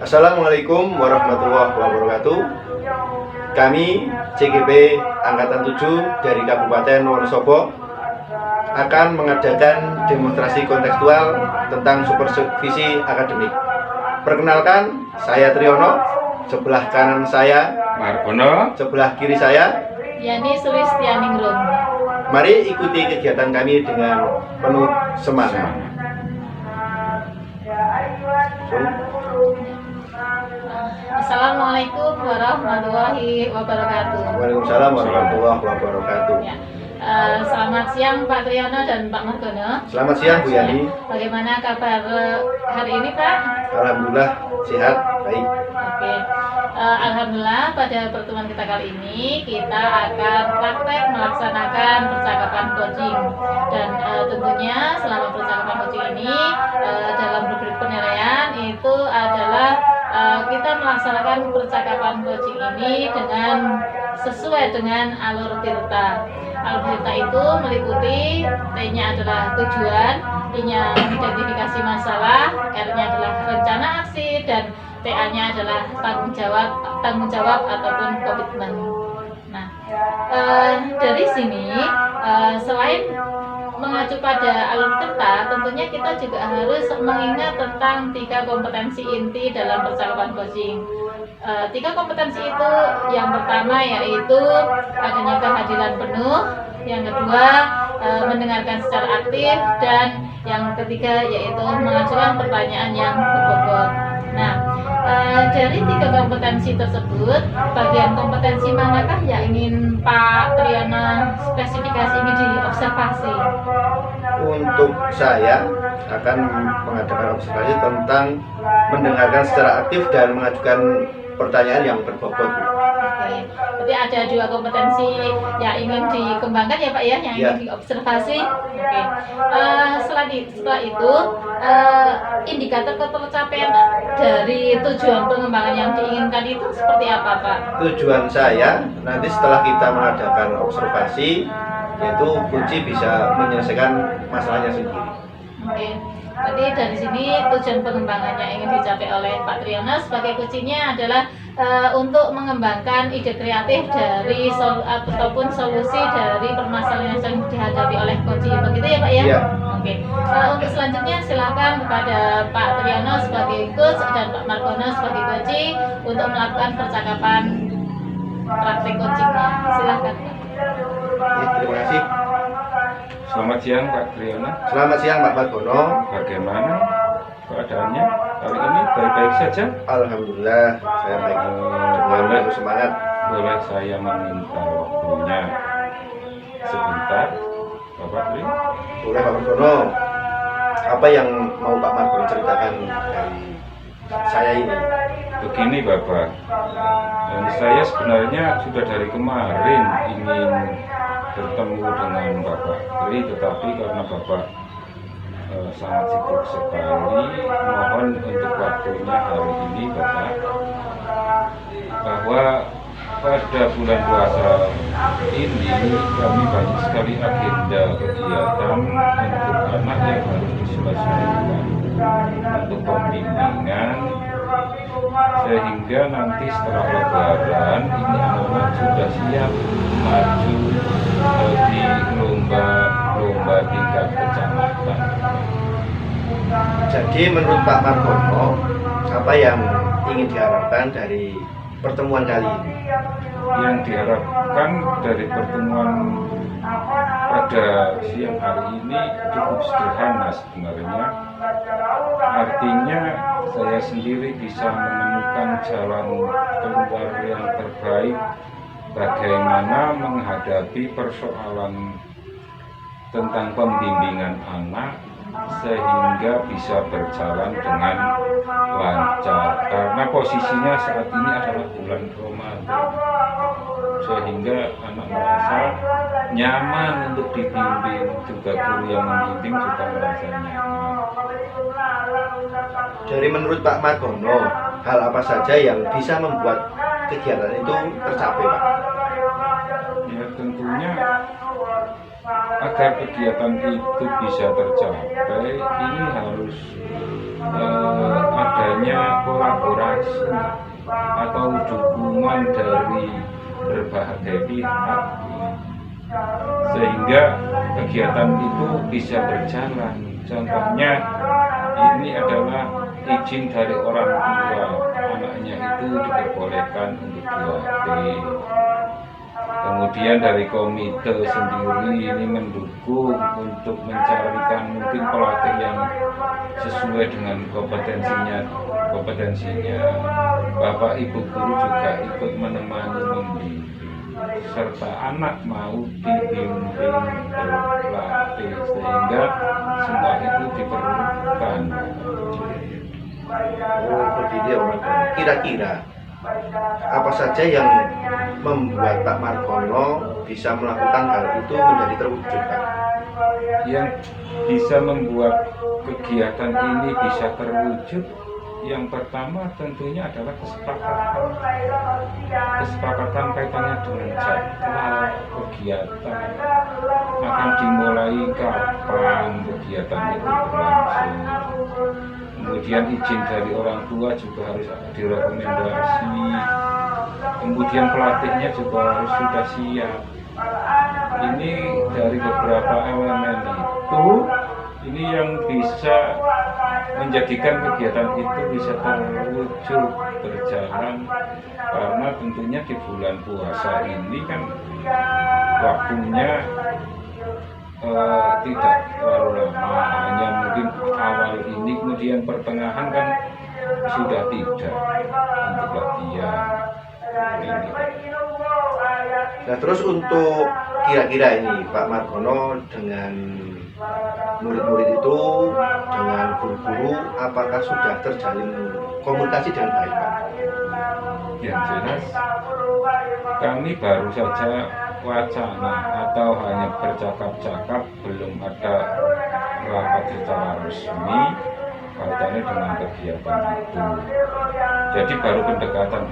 Assalamualaikum warahmatullahi wabarakatuh. Kami CGP Angkatan 7 dari Kabupaten Wonosobo akan mengadakan demonstrasi kontekstual tentang supervisi akademik. Perkenalkan, saya Triyono, sebelah kanan saya Margono, sebelah kiri saya Yani Sulistianingrum. Mari ikuti kegiatan kami dengan penuh semangat. Assalamualaikum warahmatullahi wabarakatuh. Waalaikumsalam warahmatullahi wabarakatuh. Ya. Selamat siang Pak Triyono dan Pak Margono. Selamat siang Bu Yani. Bagaimana kabar hari ini Pak? Alhamdulillah sehat, baik. Oke. Alhamdulillah pada pertemuan kita kali ini kita akan praktek melaksanakan percakapan coaching dan tentunya selama percakapan coaching ini dalam rubrik penilaian itu adalah kita melaksanakan percakapan coaching ini dengan sesuai dengan alur tirta. Alur tirta itu meliputi T-nya adalah tujuan, I-nya identifikasi masalah, R-nya adalah rencana aksi, dan TA-nya adalah tanggung jawab ataupun komitmen. Nah, dari sini selain mengacu pada alur tirta, tentunya kita juga harus mengingat tentang 3 kompetensi inti dalam percakapan coaching. 3 kompetensi itu yang pertama yaitu adanya kehadiran penuh, yang kedua mendengarkan secara aktif, dan yang ketiga yaitu mengajukan pertanyaan yang berbobot. Nah, dari 3 kompetensi tersebut, bagian kompetensi manakah yang ingin Pak Triyono spesifikasi ini diobservasi? Untuk saya akan mengadakan observasi tentang mendengarkan secara aktif dan mengajukan pertanyaan yang berbobot. Oke, berarti ada 2 kompetensi yang ingin dikembangkan ya Pak ya, yang ingin diobservasi. Oke, setelah itu indikator ketercapaian dari tujuan pengembangan yang diinginkan itu seperti apa Pak? Tujuan saya nanti setelah kita mengadakan observasi, yaitu kunci bisa menyelesaikan masalahnya sendiri. Oke, berarti dari sini tujuan pengembangan yang ingin dicapai oleh Pak Triyono sebagai kuncinya adalah untuk mengembangkan ide kreatif dari ataupun solusi dari permasalahan yang dihadapi oleh coach. Begitu ya Pak ya? Iya. Oke. Untuk selanjutnya silakan kepada Pak Triyono sebagai coach dan Pak Margono sebagai coach untuk melakukan percakapan praktik coachingnya. Silakan Pak. Terima kasih. selamat siang Pak Triyono. Selamat siang Pak Margono. Bagaimana keadaannya hari ini? Baik-baik saja? Alhamdulillah saya baik dengan penuh semangat. Boleh saya meminta waktunya sebentar, Bapak Tri? Boleh Pak Margono. Apa yang mau Pak Margono ceritakan dari saya ini? Begini Bapak, dan saya sebenarnya sudah dari kemarin ingin bertemu dengan Bapak Tri, tetapi karena Bapak sangat sibuk sekali, mohon untuk waktunya hari ini Bapak, bahwa pada bulan puasa ini kami banyak sekali agenda kegiatan untuk anak yang harus diselesaikan untuk pembimbingan, sehingga nanti setelah lebaran ini anak-anak sudah siap maju di lomba tingkat kecamatan. Jadi menurut Pak Margono, apa yang ingin diharapkan dari pertemuan kali ini? Yang diharapkan dari pertemuan pada siang hari ini cukup sederhana sebenarnya. Artinya saya sendiri bisa menemukan jalan keluar yang terbaik bagaimana menghadapi persoalan tentang pembimbingan anak sehingga bisa berjalan dengan lancar, karena posisinya saat ini adalah bulan Ramadan, sehingga anak merasa nyaman untuk dibimbing, juga guru yang membimbing juga merasa nyaman. Dari menurut Pak Margono, hal apa saja yang bisa membuat kegiatan itu tercapai Pak? Ya tentunya agar kegiatan itu bisa tercapai, ini harus adanya kolaborasi atau dukungan dari berbagai pihak, sehingga kegiatan itu bisa berjalan. Contohnya ini adalah izin dari orang tua, anaknya itu diperbolehkan untuk dilatih. Kemudian dari komite sendiri ini mendukung untuk mencarikan mungkin pelatih yang sesuai dengan kompetensinya. Bapak Ibu guru juga ikut menemani membimbing, serta anak mau dibimbing berlatih, sehingga semua itu diperlukan. Oh, begitu ya Pak Margono. Kira-kira apa saja yang membuat Pak Margono bisa melakukan hal itu menjadi terwujud, Pak? Yang bisa membuat kegiatan ini bisa terwujud, yang pertama tentunya adalah kesepakatan kaitannya dengan jadwal kegiatan, akan dimulai kapan kegiatan itu berlangsung. Kemudian izin dari orang tua juga harus direkomendasi. Kemudian pelatihnya juga harus sudah siap. Ini dari beberapa elemen itu, ini yang bisa menjadikan kegiatan itu bisa terwujud berjalan, karena tentunya di bulan puasa ini kan waktunya tidak terlalu lama, hanya mungkin awal ini, kemudian pertengahan kan sudah tidak untuk latihan ini. Nah, terus untuk kira-kira ini Pak Margono dengan murid-murid itu, dengan guru-guru, apakah sudah terjalin komunikasi dengan baik, Pak? Yang jelas kami baru saja wacana atau hanya bercakap-cakap, belum ada rapat secara resmi kaitannya dengan kegiatan itu. Jadi baru pendekatan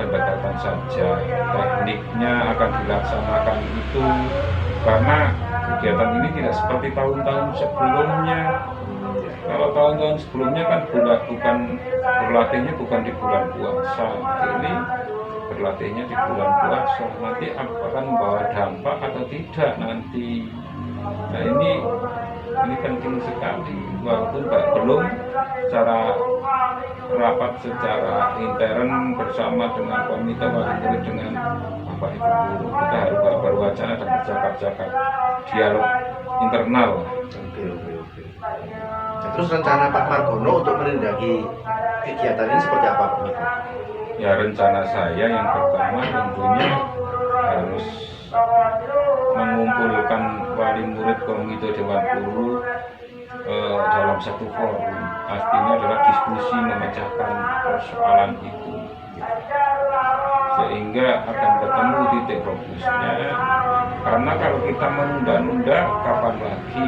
saja, tekniknya akan dilaksanakan itu, karena kegiatan ini tidak seperti tahun-tahun sebelumnya. Kalau tahun-tahun sebelumnya kan bukan berlatihnya bukan di bulan puasa, ini berlatihnya di bulan puasa. Nanti akan membawa dampak atau tidak nanti. Nah ini penting sekali, walaupun belum secara rapat secara intern bersama dengan komite wali murid dengan Bapak Ibu guru, kita harus berwacana dan bercakap-cakap, dialog internal. Oke. Nah, terus rencana Pak Margono untuk menindaki kegiatan ini seperti apa, Pak Margono? Ya, rencana saya yang pertama tentunya harus mengumpulkan wali murid, komite, dewan guru dalam satu forum. Artinya adalah diskusi memecahkan persoalan itu, sehingga akan ketemu titik fokusnya. Karena kalau kita menunda-nunda, kapan lagi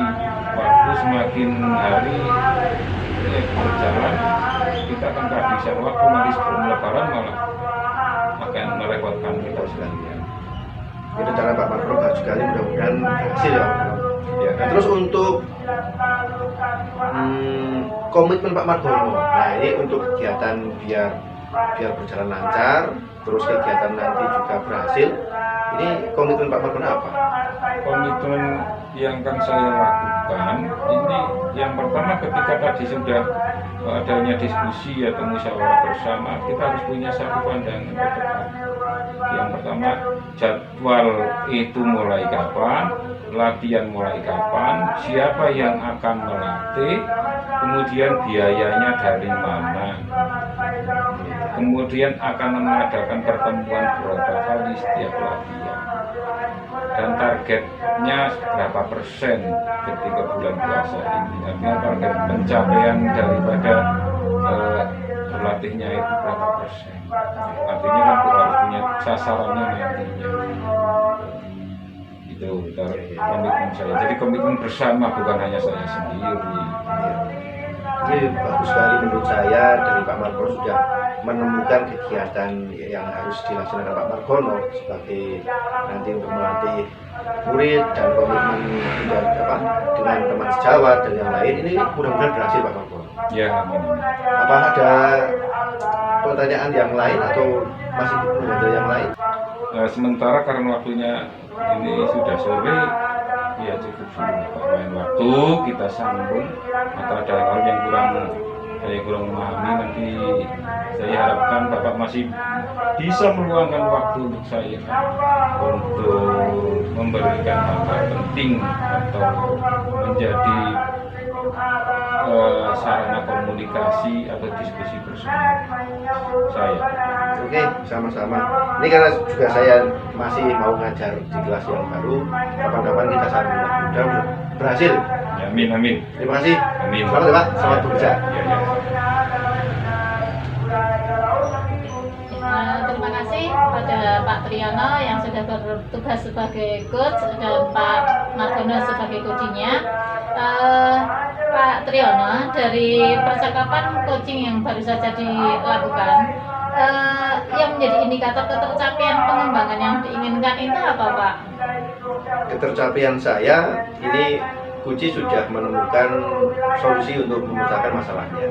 waktu semakin hari berjalan, kita akan kehabisan waktu, nanti sebelum lebaran malah akan merepotkan kita sekalian. Itu cara Pak Margono bagus sekali, mudah-mudahan berhasil ya, Pak Margono. Ya, nah, terus untuk komitmen Pak Margono, nah ini untuk kegiatan biar berjalan lancar, terus kegiatan nanti juga berhasil, ini komitmen Pak Margono apa? Komitmen yang akan saya lakukan ini, yang pertama ketika tadi sudah adanya diskusi atau musyawarah bersama, kita harus punya satu pandangan ke depan. Yang pertama, jadwal itu mulai kapan, latihan mulai kapan, siapa yang akan melatih, kemudian biayanya dari mana, kemudian akan mengadakan pertemuan berapa kali setiap latihan, dan targetnya berapa persen ketika bulan puasa ini. Artinya target pencapaian daripada berlatihnya itu berapa persen. Artinya kan harus punya sasarannya nantinya. Itu komitmen saya. Jadi komitmen bersama, bukan hanya saya sendiri. Ini bagus sekali menurut saya, dari Pak Margono sudah menemukan kegiatan yang harus dilaksanakan Pak Margono sebagai nanti untuk melatih murid dan komitmen dengan teman sejawat dan yang lain. Ini mudah-mudahan berhasil Pak Margono. Ya, amin. Apa ada pertanyaan yang lain atau masih ada yang lain? Sementara karena waktunya ini sudah sore, ya cukup dulu Pak. Lain waktu kita sambung, atau ada hal yang saya kurang memahami, nanti saya harapkan Bapak masih bisa meluangkan waktu untuk saya untuk memberikan hal-hal penting atau menjadi sarana komunikasi atau diskusi bersama saya. Oke, sama-sama. Ini karena juga saya masih mau ngajar di kelas yang baru, kapan-kapan kita sambung lagi. Mudah berhasil. Ya, amin, amin. Terima kasih. Amin. Selamat ya Pak, selamat bekerja. Ya, ya. Terima kasih pada Pak Triyono yang sudah bertugas sebagai coach dan Pak Margono sebagai coachingnya. Pak Triyono, dari percakapan coaching yang baru saja dilakukan, yang menjadi indikator ketercapaian pengembangan yang diinginkan itu apa Pak? Ketercapaian saya ini, Kuci sudah menemukan solusi untuk memecahkan masalahnya.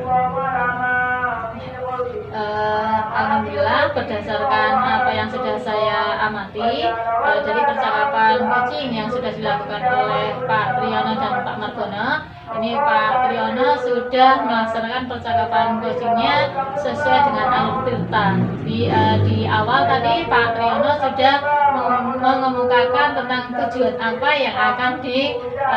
Alhamdulillah, berdasarkan apa yang sudah saya amati dari percakapan coaching yang sudah dilakukan oleh Pak Triyono dan Pak Margono, ini Pak Triyono sudah melaksanakan percakapan coachingnya sesuai dengan alur tirta. Di awal tadi Pak Triyono sudah mengemukakan tentang tujuan apa yang akan dicapai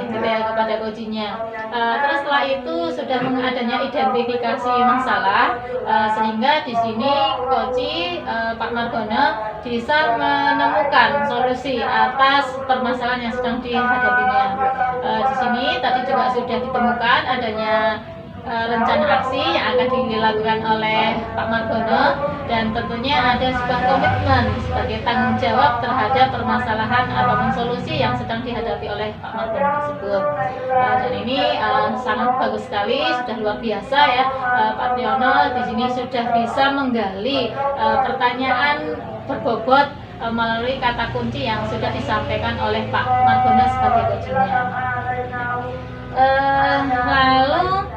gitu ya kepada coachingnya. Terus setelah itu sudah adanya identifikasi masalah, sehingga di sini coach Pak Margono bisa menemukan solusi atas permasalahan yang sedang dihadapinya. Di sini tadi juga sudah ditemukan adanya rencana aksi yang akan dilakukan oleh Pak Margono, dan tentunya ada sebuah komitmen sebagai tanggung jawab terhadap permasalahan ataupun solusi yang sedang dihadapi oleh Pak Margono tersebut. Dan ini sangat bagus sekali, sudah luar biasa ya. Pak Triyono di sini sudah bisa menggali pertanyaan berbobot melalui kata kunci yang sudah disampaikan oleh Pak Margono sebagai coachingnya. Lalu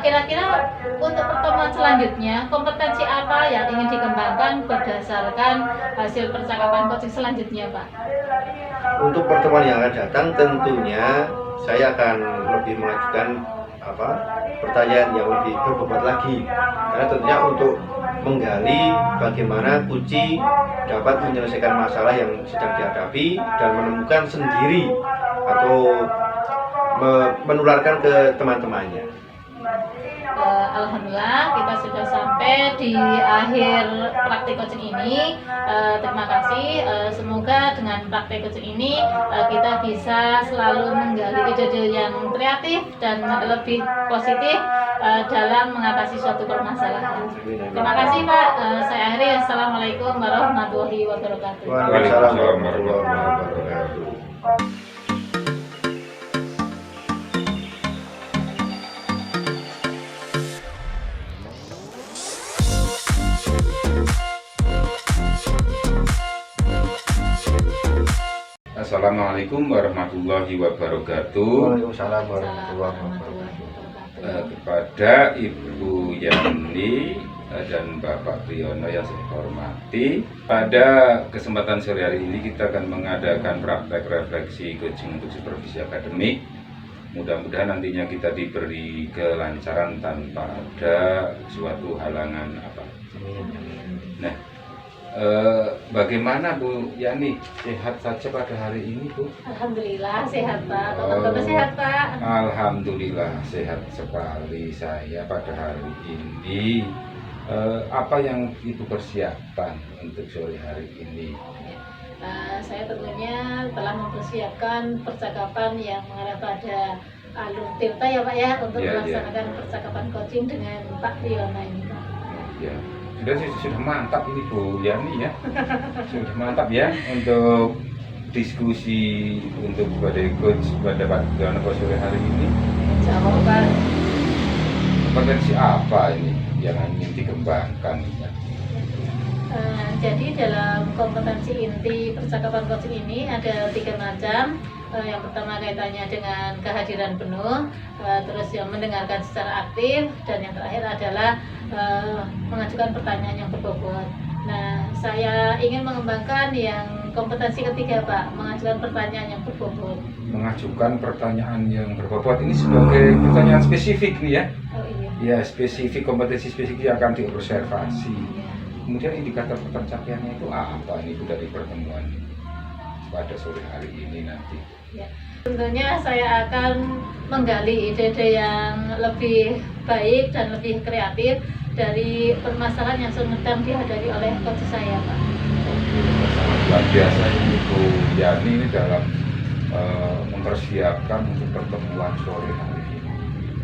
kira-kira untuk pertemuan selanjutnya, kompetensi apa yang ingin dikembangkan berdasarkan hasil percakapan coaching selanjutnya, Pak? Untuk pertemuan yang akan datang, tentunya saya akan lebih mengajukan pertanyaan yang lebih berbobot lagi, karena tentunya untuk menggali bagaimana Kuci dapat menyelesaikan masalah yang sedang dihadapi dan menemukan sendiri atau menularkan ke teman-temannya. Alhamdulillah, kita sudah sampai di akhir praktik coaching ini. Terima kasih. Semoga dengan praktik coaching ini kita bisa selalu menggali ide-ide yang kreatif dan lebih positif dalam mengatasi suatu permasalahan. Terima kasih Pak. Saya akhiri. Assalamualaikum warahmatullahi wabarakatuh. Waalaikumsalam warahmatullahi wabarakatuh. Assalamualaikum warahmatullahi wabarakatuh. Waalaikumsalam warahmatullahi wabarakatuh. Kepada Ibu Yani dan Bapak Triyono yang saya hormati, pada kesempatan sore hari ini kita akan mengadakan praktek refleksi coaching untuk supervisi akademik. Mudah-mudahan nantinya kita diberi kelancaran tanpa ada suatu halangan apa. Nah, bagaimana Bu Yani, sehat saja pada hari ini Bu? Alhamdulillah sehat Pak. Bapak sehat Pak? Alhamdulillah sehat sekali saya pada hari ini. Apa yang Ibu persiapkan untuk sore hari ini? Saya tentunya telah mempersiapkan percakapan yang mengarah pada alur tirta ya Pak ya, untuk melaksanakan percakapan coaching dengan Pak Triyono ini Pak. Ya. Sudah mantap ini Bu Yani ya. Sudah mantap ya untuk diskusi untuk pada coach pada Pak Triyono sore hari ini. Jawab Pak. Kompetensi apa ini yang ingin dikembangkan? Jadi dalam kompetensi inti percakapan coaching ini ada 3 macam. Yang pertama kaitannya dengan kehadiran penuh, terus yang mendengarkan secara aktif, dan yang terakhir adalah mengajukan pertanyaan yang berbobot. Nah, saya ingin mengembangkan yang kompetensi ketiga Pak, mengajukan pertanyaan yang berbobot. Mengajukan pertanyaan yang berbobot ini sebagai pertanyaan spesifik nih ya? Oh iya. Ya, spesifik, kompetensi spesifik yang akan diobservasi. Iya. Kemudian indikator pencapaiannya itu apa nih Bu, dari pertemuan pada sore hari ini nanti? Ya, tentunya saya akan menggali ide-ide yang lebih baik dan lebih kreatif dari permasalahan yang sedang dihadapi oleh coach saya, Pak. Sangat luar biasa ini Bu Yani ini dalam mempersiapkan untuk pertemuan sore hari ini.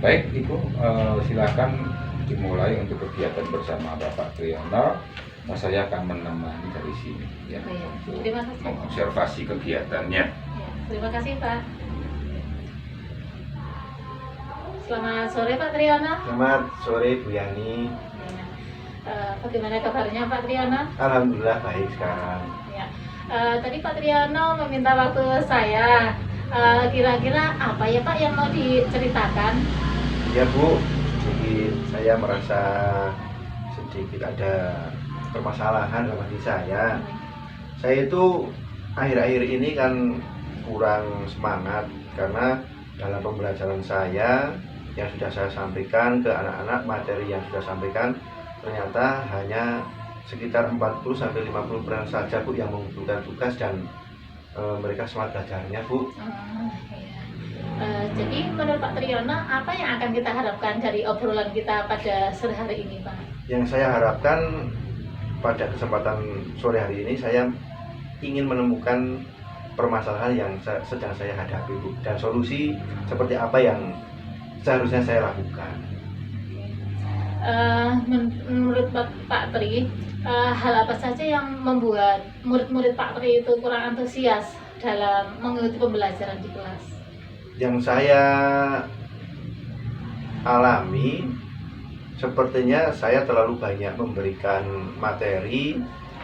Baik Ibu, silakan dimulai untuk kegiatan bersama Bapak Triyono. Nah, saya akan menemani dari sini ya, Oh, iya. untuk Terima kasih. mengobservasi kegiatannya. Ya, terima kasih, Pak. Selamat sore, Pak Triyono. Selamat sore Bu Yani. Bagaimana kabarnya, Pak Triyono? Alhamdulillah baik sekarang. Ya. Tadi Pak Triyono meminta waktu saya. Kira-kira apa ya Pak yang mau diceritakan? Ya Bu, sedikit saya merasa sedikit ada permasalahan dalam diri saya. Saya itu akhir-akhir ini kan kurang semangat karena dalam pembelajaran saya yang sudah saya sampaikan ke anak-anak, materi yang sudah sampaikan ternyata hanya sekitar 40-50% saja Bu yang membutuhkan tugas dan mereka semangat belajarnya Bu. Jadi menurut Pak Triyono, apa yang akan kita harapkan dari obrolan kita pada sore hari ini Pak? Yang saya harapkan pada kesempatan sore hari ini saya ingin menemukan permasalahan yang sedang saya hadapi Bu, dan solusi seperti apa yang seharusnya saya lakukan. Menurut Pak Tri, hal apa saja yang membuat murid-murid Pak Tri itu kurang antusias dalam mengikuti pembelajaran di kelas? Yang saya alami, sepertinya saya terlalu banyak memberikan materi,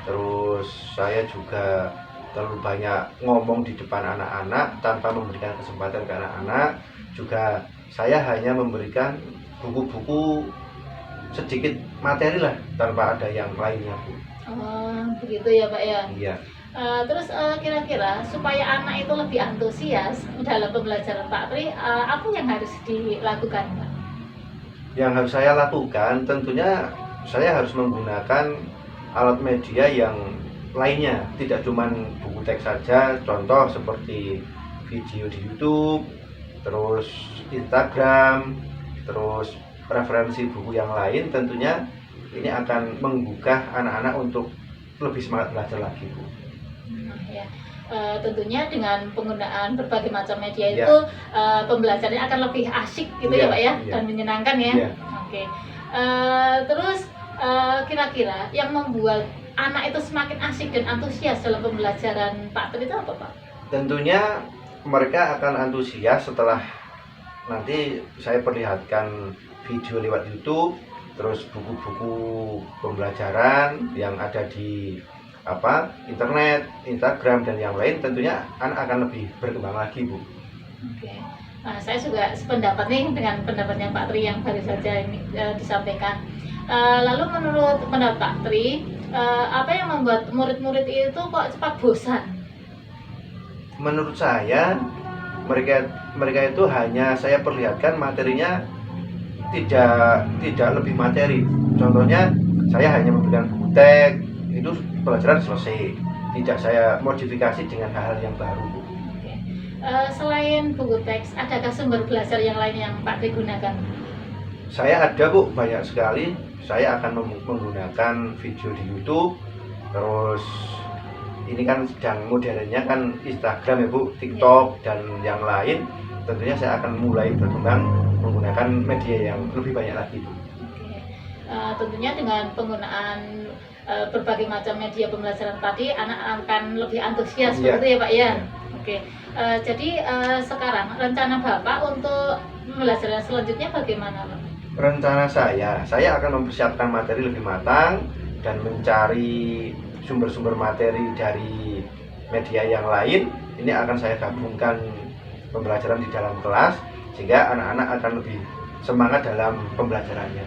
terus saya juga terlalu banyak ngomong di depan anak-anak tanpa memberikan kesempatan ke anak-anak. Juga saya hanya memberikan buku-buku sedikit materi lah tanpa ada yang lainnya Bu. Oh, begitu ya Pak ya. Iya. Terus kira-kira supaya anak itu lebih antusias dalam pembelajaran Pak Tri, apa yang harus dilakukan Pak? Yang harus saya lakukan tentunya saya harus menggunakan alat media yang lainnya, tidak cuma buku teks saja, contoh seperti video di YouTube, terus Instagram, terus referensi buku yang lain. Tentunya ini akan menggugah anak-anak untuk lebih semangat belajar lagi Bu. Ya. Tentunya dengan penggunaan berbagai macam media Ya. itu pembelajarannya akan lebih asyik gitu ya Ya, Pak ya, ya. dan menyenangkan ya. Ya. Oke. Terus kira-kira yang membuat anak itu semakin asyik dan antusias dalam pembelajaran Pak Tri itu apa Pak? Tentunya mereka akan antusias setelah nanti saya perlihatkan video lewat YouTube, terus buku-buku pembelajaran yang ada di internet, Instagram dan yang lain. Tentunya anak akan lebih berkembang lagi Bu. Oke. Nah, saya juga sependapat nih dengan pendapatnya Pak Tri yang baru saja ini disampaikan. Lalu menurut pendapat Pak Tri, apa yang membuat murid-murid itu kok cepat bosan? Menurut saya mereka itu hanya saya perlihatkan materinya tidak lebih materi. Contohnya saya hanya memberikan buku teks, itu pelajaran selesai. Tidak saya modifikasi dengan hal-hal yang baru Bu. Oke. Selain buku teks, adakah sumber belajar yang lain yang Pak Tri gunakan? Saya ada Bu, banyak sekali. Saya akan menggunakan video di YouTube. Terus ini kan sedang modernnya kan Instagram ya Bu, TikTok dan yang lain. Tentunya saya akan mulai berkembang menggunakan media yang lebih banyak lagi Bu. Oke. Tentunya dengan penggunaan berbagai macam media pembelajaran tadi, anak akan lebih antusias Iya. begitu ya Pak ya. Iya. Oke, jadi sekarang rencana Bapak untuk pembelajaran selanjutnya bagaimana, Pak? Rencana saya akan mempersiapkan materi lebih matang dan mencari sumber-sumber materi dari media yang lain. Ini akan saya gabungkan pembelajaran di dalam kelas sehingga anak-anak akan lebih semangat dalam pembelajarannya.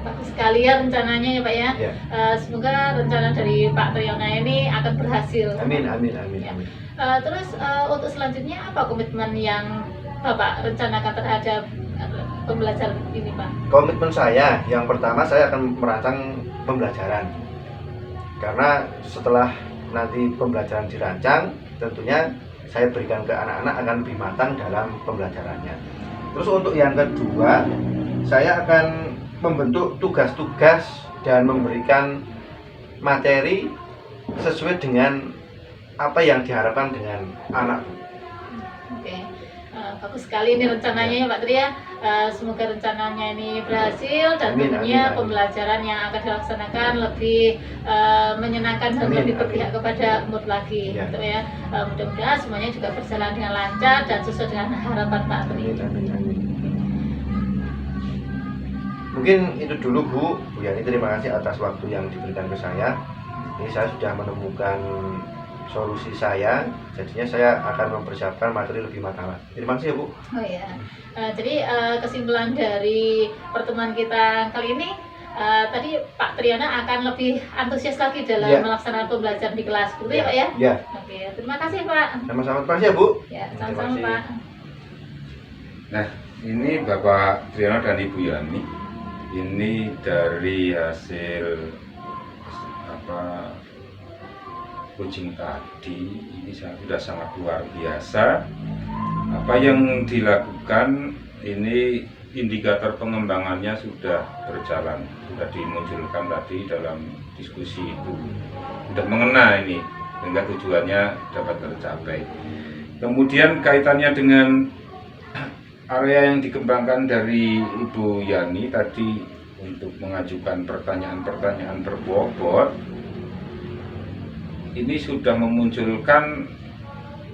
Bagus sekali ya rencananya ya Pak ya. Ya. Semoga rencana dari Pak Triyono ini akan berhasil. Amin, amin, amin, amin. Terus untuk selanjutnya apa komitmen yang Bapak rencanakan terhadap pembelajaran ini Pak? Komitmen saya, yang pertama saya akan merancang pembelajaran. Karena setelah nanti pembelajaran dirancang, tentunya saya berikan ke anak-anak akan lebih matang dalam pembelajarannya. Terus untuk yang kedua, saya akan membentuk tugas-tugas dan memberikan materi sesuai dengan apa yang diharapkan dengan anak. Oke. Bagus sekali ini rencananya ya Pak Tri ya. Semoga rencananya ini berhasil dan Amin, tentunya amin. pembelajaran yang akan dilaksanakan lebih menyenangkan dan Amin, lebih berpihak kepada mood lagi Ya. gitu ya. Mudah-mudahan semuanya juga berjalan dengan lancar dan sesuai dengan harapan Pak Tri. Amin, amin, amin. Mungkin itu dulu Bu Yani, terima kasih atas waktu yang diberikan ke saya. Ini saya sudah menemukan solusi saya, jadinya saya akan mempersiapkan materi lebih matang lagi. Terima kasih ya Bu. Oh ya. Jadi kesimpulan dari pertemuan kita kali ini tadi Pak Triyono akan lebih antusias lagi dalam Ya. melaksanakan pembelajaran di kelas, betul ya Pak ya? Ya, Oke, terima kasih Pak. sama-sama. Terima kasih ya Bu. Ya, Terima sama-sama kasih. Pak. Nah, ini Bapak Triyono dan Ibu Yani. Ini dari hasil coaching tadi, ini sudah sangat luar biasa. Apa yang dilakukan ini, indikator pengembangannya sudah berjalan, sudah dimunculkan tadi dalam diskusi itu, sudah mengena ini sehingga tujuannya dapat tercapai. Kemudian kaitannya dengan area yang dikembangkan dari Ibu Yani tadi untuk mengajukan pertanyaan-pertanyaan berbobot, ini sudah memunculkan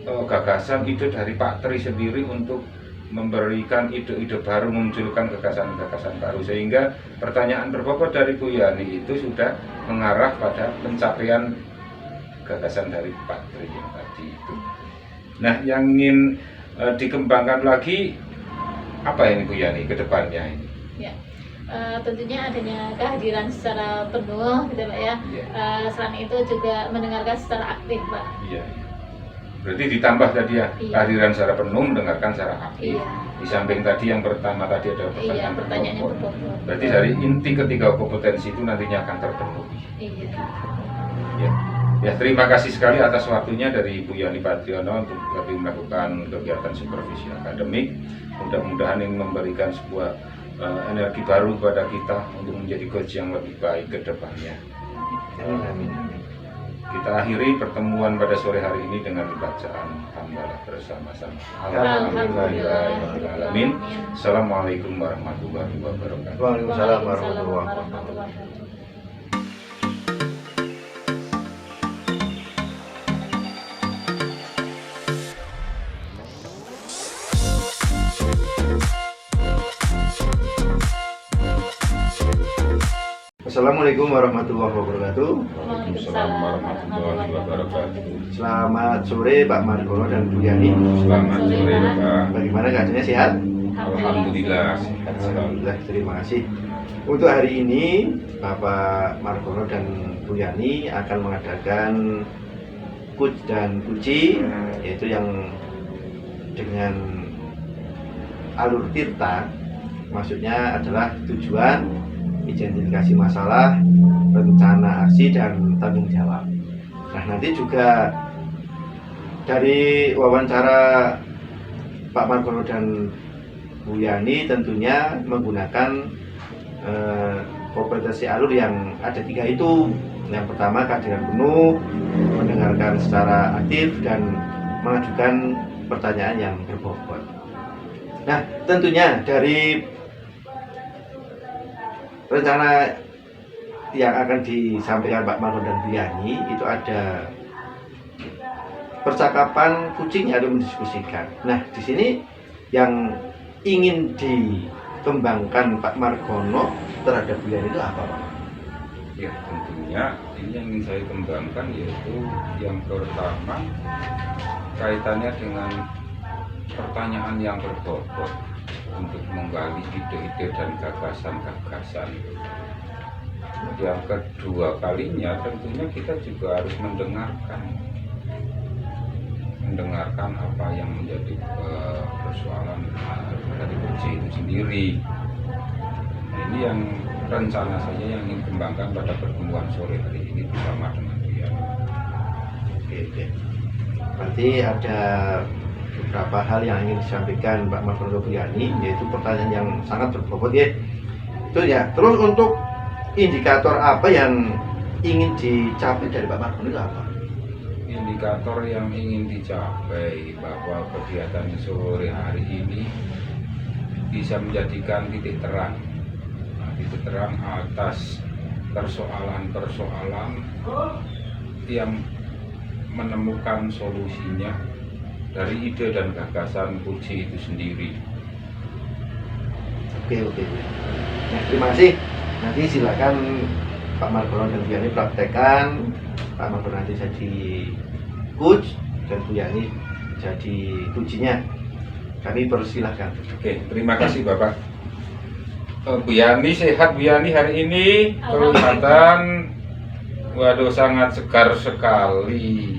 gagasan ide dari Pak Tri sendiri untuk memberikan ide-ide baru, memunculkan gagasan-gagasan baru, sehingga pertanyaan berbobot dari Bu Yani itu sudah mengarah pada pencapaian gagasan dari Pak Tri yang tadi itu. Nah, yang ingin dikembangkan lagi apa ini Bu Yani ke depannya ini? Ya. Tentunya adanya kehadiran secara penuh gitu Pak ya. Iya. Selain itu juga mendengarkan secara aktif Pak. Iya. Berarti ditambah tadi ya, Iya. kehadiran secara penuh, mendengarkan secara aktif. Iya. Di samping tadi yang pertama tadi ada Iya, pertanyaan pertanyaannya berbobot. berbobot. Berarti dari inti ketiga kompetensi itu nantinya akan terpenuhi. Iya. Ya. Ya, terima kasih sekali atas waktunya dari Ibu Yani Triyono untuk lebih melakukan kegiatan supervisi akademik. Mudah-mudahan ini memberikan sebuah energi baru kepada kita untuk menjadi coach yang lebih baik ke depannya. Amin, amin, amin. Kita akhiri pertemuan pada sore hari ini dengan bacaan hamdalah bersama-sama. Alhamdulillahirrahmanirrahim. Assalamualaikum warahmatullahi wabarakatuh. Waalaikumsalam warahmatullahi wabarakatuh. wabarakatuh. Assalamualaikum warahmatullahi wabarakatuh. Waalaikumsalam warahmatullahi wabarakatuh. Selamat sore Pak Margono dan Bu Yani. Selamat sore Pak. Bagaimana keadaannya, sehat? Alhamdulillah. Alhamdulillah, terima kasih. Untuk hari ini Bapak Margono dan Bu Yani akan mengadakan coach dan kuci, yaitu yang dengan alur tirta. Maksudnya adalah tujuan, identifikasi masalah, rencana aksi, dan tanggung jawab. Nah, nanti juga dari wawancara Pak Margono dan Bu Yani tentunya menggunakan kompetensi alur yang ada 3 itu. Yang pertama, kehadiran penuh, mendengarkan secara aktif, dan mengajukan pertanyaan yang berbobot. Nah, tentunya dari rencana yang akan disampaikan Pak Margono dan Bu Yani itu ada percakapan kucing ada mendiskusikan. Nah, di sini yang ingin dikembangkan Pak Margono terhadap Bu Yani itu apa, Pak? Ya, tentunya ini yang ingin saya kembangkan yaitu yang pertama kaitannya dengan pertanyaan yang berbobot untuk menggali ide-ide dan gagasan-gagasan. Yang kedua kalinya tentunya kita juga harus mendengarkan apa yang menjadi persoalan dari kucing itu sendiri. Nah, ini yang rencana saya yang ingin kembangkan pada pertemuan sore hari ini bersama dengan Bu Yani. Oke. Berarti ada beberapa hal yang ingin disampaikan Pak Margono Bu Yani, yaitu pertanyaan yang sangat berbobot ya. Itu ya. Terus untuk indikator apa yang ingin dicapai dari Pak Margono itu apa? Indikator yang ingin dicapai bahwa kegiatan sore hari ini bisa menjadikan titik terang atas persoalan-persoalan yang menemukan solusinya dari ide dan gagasan Puji itu sendiri. Oke. Nah, terima kasih. Nanti silakan Pak Margono dan Bu Yani praktekkan. Pak Margono nanti jadi coach dan Bu Yani jadi kuncinya. Kami persilahkan. Oke, terima kasih Bapak. Bu Yani sehat, Bu Yani hari ini kelihatan waduh sangat segar sekali.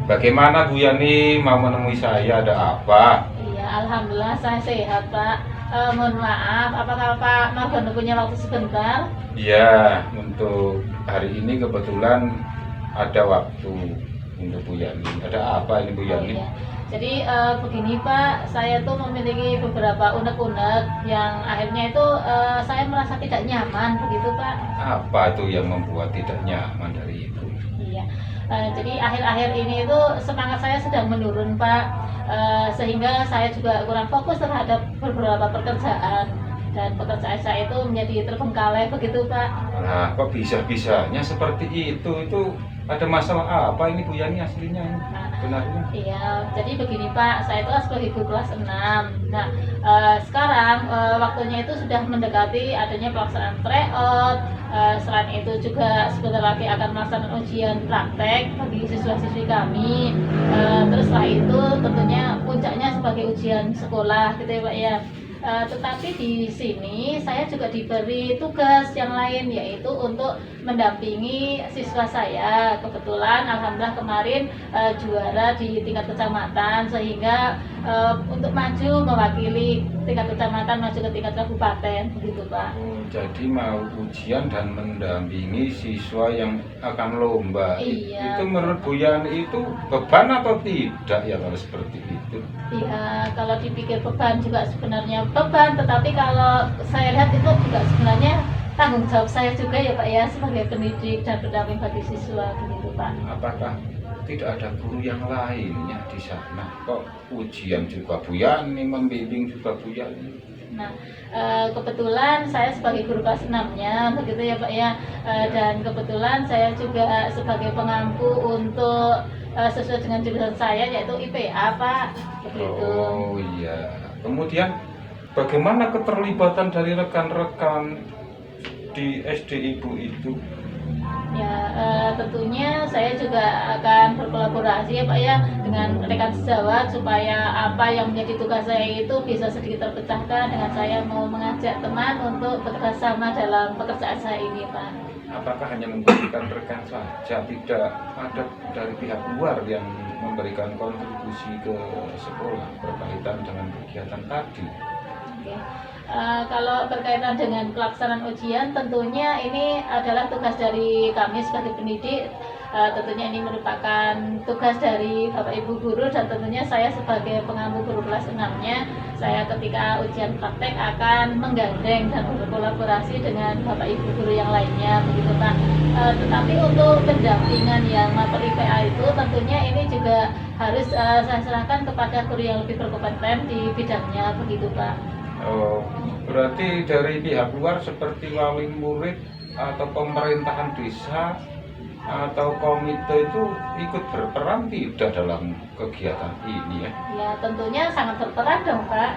Bagaimana Bu Yani mau menemui saya, ada apa? Iya, alhamdulillah saya sehat, Pak. Mohon maaf, apakah Pak Margono punya waktu sebentar? Iya, untuk hari ini kebetulan ada waktu untuk Bu Yani. Ada apa ini Bu Yani? Iya. Jadi begini Pak, saya tuh memiliki beberapa unek-unek yang akhirnya itu saya merasa tidak nyaman, begitu Pak. Apa itu yang membuat tidak nyaman dari itu? Iya. Jadi akhir-akhir ini itu semangat saya sedang menurun Pak, sehingga saya juga kurang fokus terhadap beberapa pekerjaan dan pekerjaan saya itu menjadi terbengkalai, begitu Pak. Nah, kok bisa-bisanya seperti itu? Itu ada masalah apa ini Bu Yani aslinya ini? Benarnya? Iya, jadi begini Pak, saya itu sebagai guru kelas 6. Nah, sekarang waktunya itu sudah mendekati adanya pelaksanaan tryout. Selain itu juga sebentar lagi akan melaksanakan ujian praktek bagi siswa-siswi kami. Terus setelah itu tentunya puncaknya sebagai ujian sekolah, gitu ya Pak ya. Tetapi di sini saya juga diberi tugas yang lain, yaitu untuk mendampingi siswa saya. Kebetulan alhamdulillah kemarin juara di tingkat kecamatan, sehingga untuk maju mewakili tingkat kecamatan maju ke tingkat kabupaten, begitu Pak. Jadi mau ujian dan mendampingi siswa yang akan lomba. Iya. Itu menurut Bu Yani itu beban atau tidak ya kalau seperti itu? Iya, kalau dipikir beban juga sebenarnya beban, tetapi kalau saya lihat itu juga sebenarnya tanggung jawab saya juga ya Pak ya, sebagai pendidik dan pendamping bagi siswa, begitu Pak. Apakah tidak ada guru yang lainnya di sana? Kok ujian juga Bu Yani, membimbing juga Bu Yani? Nah, kebetulan saya sebagai guru kelas 6-nya, begitu ya Pak ya, dan kebetulan saya juga sebagai pengampu untuk sesuai dengan jurusan saya, yaitu IPA Pak, begitu. Oh iya. Kemudian bagaimana keterlibatan dari rekan-rekan di SD Ibu itu? Ya, tentunya saya juga akan berkolaborasi ya Pak ya dengan rekan sejawat, supaya apa yang menjadi tugas saya itu bisa sedikit terpecahkan dengan saya mau mengajak teman untuk bekerja sama dalam pekerjaan saya ini Pak. Apakah hanya memberikan rekan saja, tidak ada dari pihak luar yang memberikan kontribusi ke sekolah berkaitan dengan kegiatan tadi? Oke. Kalau berkaitan dengan pelaksanaan ujian, tentunya ini adalah tugas dari kami sebagai pendidik. Tentunya ini merupakan tugas dari Bapak Ibu guru, dan tentunya saya sebagai pengampu guru kelas 6-nya, saya ketika ujian praktek akan menggandeng dan berkolaborasi dengan Bapak Ibu guru yang lainnya, begitu Pak. Tetapi untuk pendampingan yang materi IPA itu tentunya ini juga harus saya serahkan kepada guru yang lebih berkompeten di bidangnya, begitu Pak. Oh, berarti dari pihak luar seperti wali murid atau pemerintahan desa atau komite itu ikut berperan tidak dalam kegiatan ini ya? Ya tentunya sangat berperan dong Pak.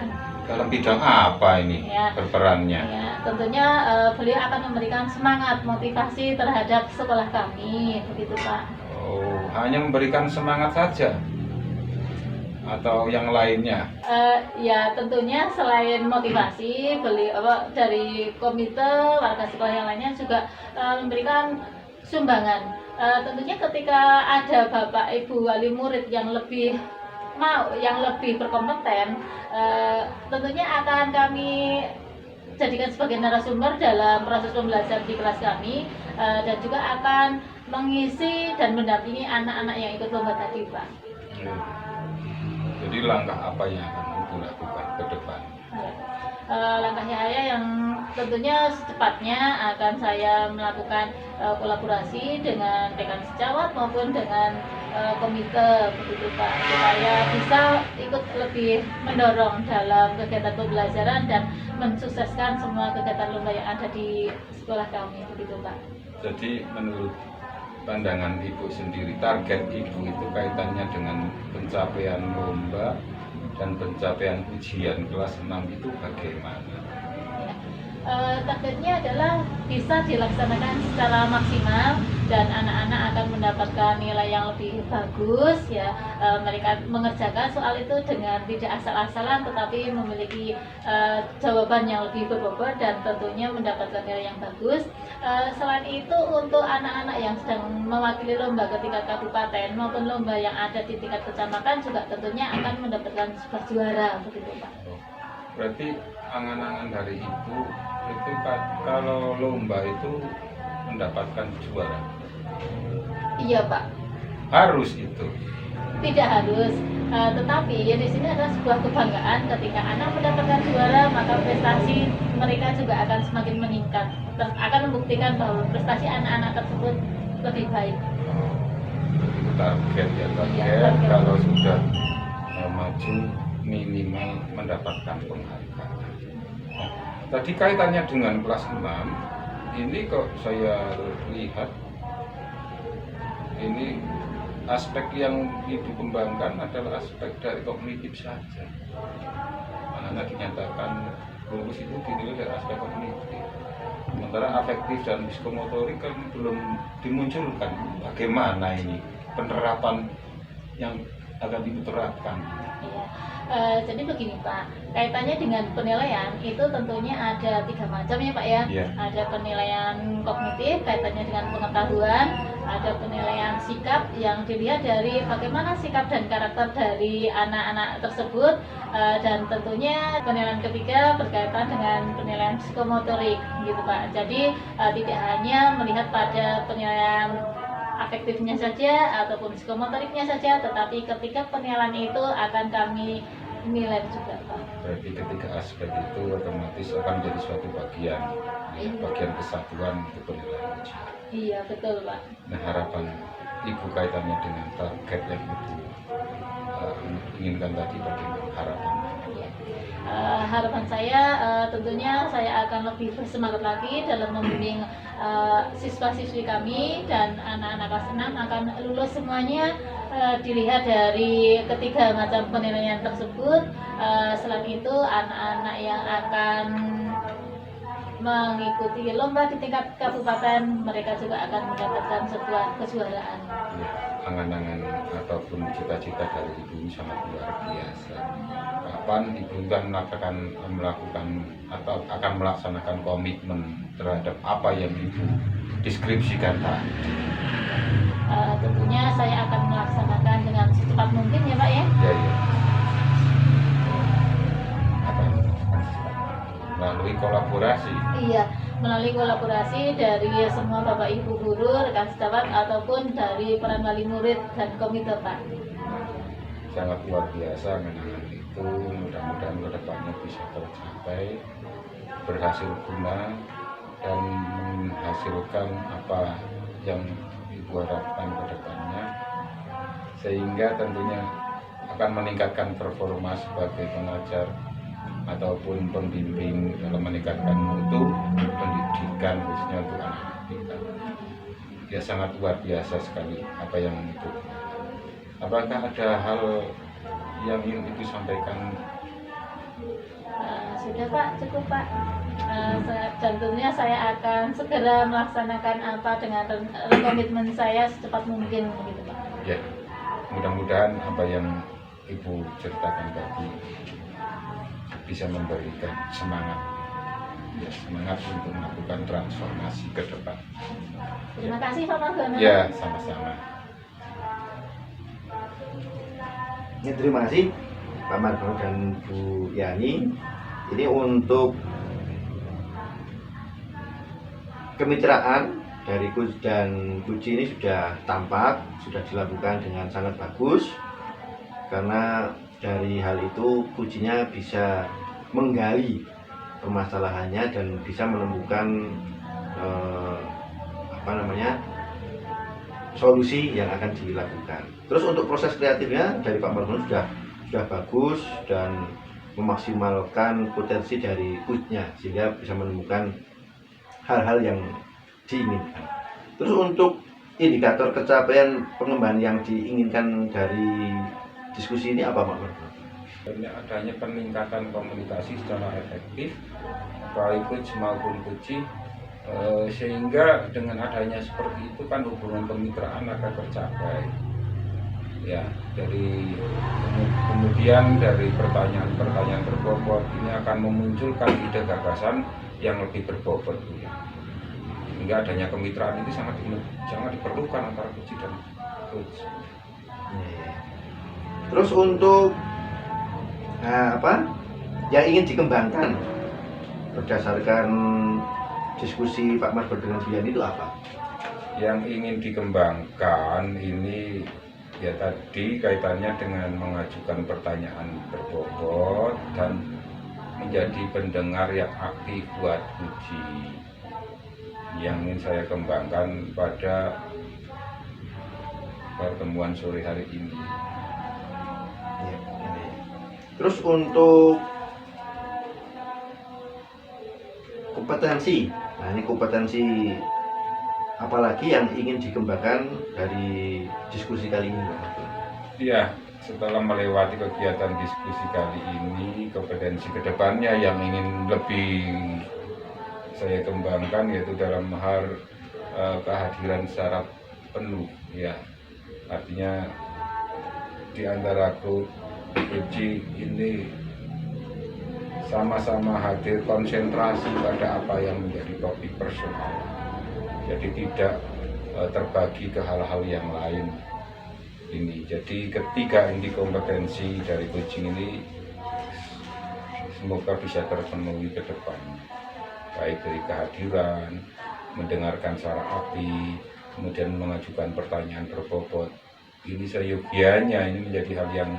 Dalam bidang apa ini Ya. berperannya? Ya, tentunya beliau akan memberikan semangat, motivasi terhadap sekolah kami, begitu Pak. Oh, hanya memberikan semangat saja atau yang lainnya? Ya tentunya selain motivasi, beliau dari komite warga sekolah yang lainnya juga memberikan sumbangan. Tentunya ketika ada bapak ibu wali murid yang lebih berkompeten, tentunya akan kami jadikan sebagai narasumber dalam proses pembelajaran di kelas kami, dan juga akan mengisi dan mendampingi anak-anak yang ikut lomba tadi Pak. Jadi langkah apa yang akan Ibu lakukan ke depan? Langkah saya yang tentunya secepatnya akan saya melakukan kolaborasi dengan dekan sejawat maupun dengan komite, begitu Pak, supaya bisa ikut lebih mendorong dalam kegiatan pembelajaran dan mensukseskan semua kegiatan lomba yang ada di sekolah kami, begitu Pak. Jadi menurut pandangan Ibu sendiri, target Ibu itu kaitannya dengan pencapaian lomba dan pencapaian ujian kelas 6 itu bagaimana? Targetnya adalah bisa dilaksanakan secara maksimal dan anak-anak akan mendapatkan nilai yang lebih bagus ya. Mereka mengerjakan soal itu dengan tidak asal-asalan tetapi memiliki jawaban yang lebih berbobot dan tentunya mendapatkan nilai yang bagus. Selain itu untuk anak-anak yang sedang mewakili lomba ke tingkat kabupaten maupun lomba yang ada di tingkat kecamatan juga tentunya akan mendapatkan sebuah juara, begitu Pak. Berarti angan-angan dari Ibu itu kalau lomba itu mendapatkan juara? Iya Pak. Harus itu? Tidak harus, tetapi di sini adalah sebuah kebanggaan ketika anak mendapatkan juara, maka prestasi mereka juga akan semakin meningkat dan akan membuktikan bahwa prestasi anak-anak tersebut lebih baik. Itu target ya, Iya, target target. kalau sudah maju minimal mendapatkan penghargaan. Nah, tadi kaitannya dengan kelas 6, ini kok saya lihat ini aspek yang Ibu kembangkan adalah aspek dari kognitif saja. Anak dinyatakan lulus itu dinilai dari aspek kognitif. Sementara afektif dan psikomotorik kan belum dimunculkan. Bagaimana ini penerapan yang akan diterapkan? Iya. Jadi begini Pak, kaitannya dengan penilaian itu tentunya ada 3 macam ya Pak ya. Iya. Ada penilaian kognitif kaitannya dengan pengetahuan, ada penilaian sikap yang dilihat dari bagaimana sikap dan karakter dari anak-anak tersebut, dan tentunya penilaian ketiga berkaitan dengan penilaian psikomotorik gitu Pak. Jadi tidak hanya melihat pada penilaian afektifnya saja ataupun psikomotoriknya saja, tetapi ketika penilaian itu akan kami nilai juga Pak. Berarti ketiga aspek itu otomatis akan menjadi suatu bagian, ya, bagian kesatuan untuk penilaian ujian. Iya betul Pak. Nah, harapan Ibu kaitannya dengan target yang Ibu inginkan tadi, bagaimana harapannya? Iya. Harapan saya tentunya saya akan lebih bersemangat lagi dalam membimbing siswa-siswi kami, dan anak-anak kelas 6 akan lulus semuanya dilihat dari ketiga macam penilaian tersebut. Selain itu anak-anak yang akan mengikuti lomba di tingkat kabupaten, mereka juga akan mendapatkan sebuah kejuaraan. Ya, angan-angan ataupun cita-cita dari Ibu ini sangat luar biasa. Kapan Ibu kan melakukan atau akan melaksanakan komitmen terhadap apa yang Ibu deskripsikan tadi? Tentunya saya akan melaksanakan dengan secepat mungkin ya Pak ya. Ya, ya. Apa yang akan melalui kolaborasi? Iya, melalui kolaborasi dari semua Bapak Ibu guru, rekan sejawat ataupun dari peran wali murid dan komite Pak. Sangat luar biasa angan-angan itu, mudah-mudahan kedepannya bisa tercapai, berhasil guna dan menghasilkan apa yang Ibu harapkan ke depannya, sehingga tentunya akan meningkatkan performa sebagai pengajar ataupun pembimbing dalam meningkatkan mutu pendidikan khususnya untuk anak-anak kita. ya sangat luar biasa sekali apa yang itu. Apakah ada hal yang ingin Ibu sampaikan? Sudah Pak, cukup Pak. Tentunya saya akan segera melaksanakan apa dengan komitmen saya secepat mungkin gitu Pak. Ya, mudah-mudahan apa yang Ibu ceritakan tadi bisa memberikan semangat, ya, semangat untuk melakukan transformasi ke depan. Terima kasih Pak Margono. Ya, sama-sama. Ya, terima kasih Pak Margono dan Bu Yani. Ini untuk kemitraan dari Coach dan Puji ini sudah tampak, sudah dilakukan dengan sangat bagus. Karena dari hal itu Pujinya bisa menggali permasalahannya dan bisa menemukan solusi yang akan dilakukan. Terus untuk proses kreatifnya dari Pak Margono sudah bagus dan memaksimalkan potensi dari coachnya sehingga bisa menemukan hal-hal yang diinginkan. Terus untuk indikator capaian pengembangan yang diinginkan dari diskusi ini apa Pak Margono? Adanya peningkatan komunikasi secara efektif baik coach maupun coaching, sehingga dengan adanya seperti itu kan hubungan kemitraan akan tercapai. Ya, kemudian dari pertanyaan-pertanyaan berbobot ini akan memunculkan ide gagasan yang lebih berbobot. Sehingga adanya kemitraan itu sangat diperlukan antara coach dan coach. Terus untuk yang ingin dikembangkan berdasarkan diskusi Pak Margono dengan Bu Yani itu apa? Yang ingin dikembangkan ini ya tadi kaitannya dengan mengajukan pertanyaan berbobot dan menjadi pendengar yang aktif buat uji. Yang ingin saya kembangkan pada pertemuan sore hari ini. Ya, ini. Terus untuk kompetensi, nah ini kompetensi apalagi yang ingin dikembangkan dari diskusi kali ini? Iya, setelah melewati kegiatan diskusi kali ini, kompetensi kedepannya yang ingin lebih saya kembangkan yaitu dalam hal kehadiran secara penuh, ya. Artinya di antara uji ini sama-sama hadir konsentrasi pada apa yang menjadi topik personal. Jadi tidak terbagi ke hal-hal yang lain ini. Jadi ketiga inti kompetensi dari coaching ini semoga bisa terpenuhi ke depan, baik dari kehadiran, mendengarkan secara aktif, kemudian mengajukan pertanyaan berbobot. Ini seyogianya ini menjadi hal yang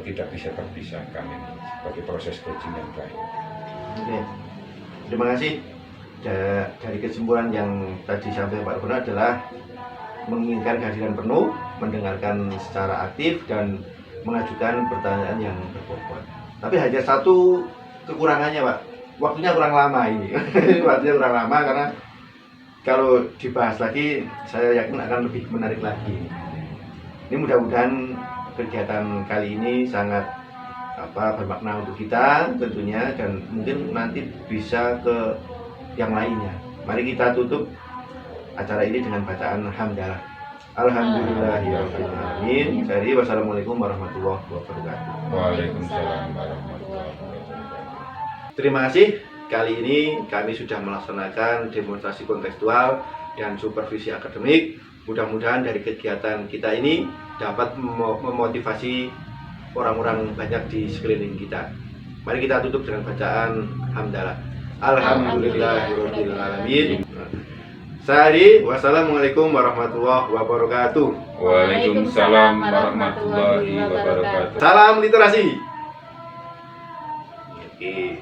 tidak bisa terpisahkan ini sebagai proses coaching yang baik. Oke, terima kasih. Dari kesimpulan yang tadi sampai Pak Margono adalah menginginkan kehadiran penuh, mendengarkan secara aktif dan mengajukan pertanyaan yang berbobot. Tapi hanya satu kekurangannya Pak, waktunya kurang lama ini. Waktunya kurang lama karena kalau dibahas lagi saya yakin akan lebih menarik lagi. Ini mudah-mudahan kegiatan kali ini sangat bermakna untuk kita tentunya dan mungkin nanti bisa ke yang lainnya. Mari kita tutup acara ini dengan bacaan hamdalah. Alhamdulillahirobbilalamin. Jadi wassalamualaikum warahmatullahi wabarakatuh. Waalaikumsalam warahmatullahi wabarakatuh. Terima kasih. Kali ini kami sudah melaksanakan demonstrasi kontekstual dan supervisi akademik. Mudah-mudahan dari kegiatan kita ini dapat memotivasi orang-orang banyak di sekeliling kita. Mari kita tutup dengan bacaan hamdalah. Alhamdulillahirobbilalamin. Sehari, wassalamualaikum warahmatullahi wabarakatuh. Waalaikumsalam warahmatullahi wabarakatuh. Salam literasi. Oke.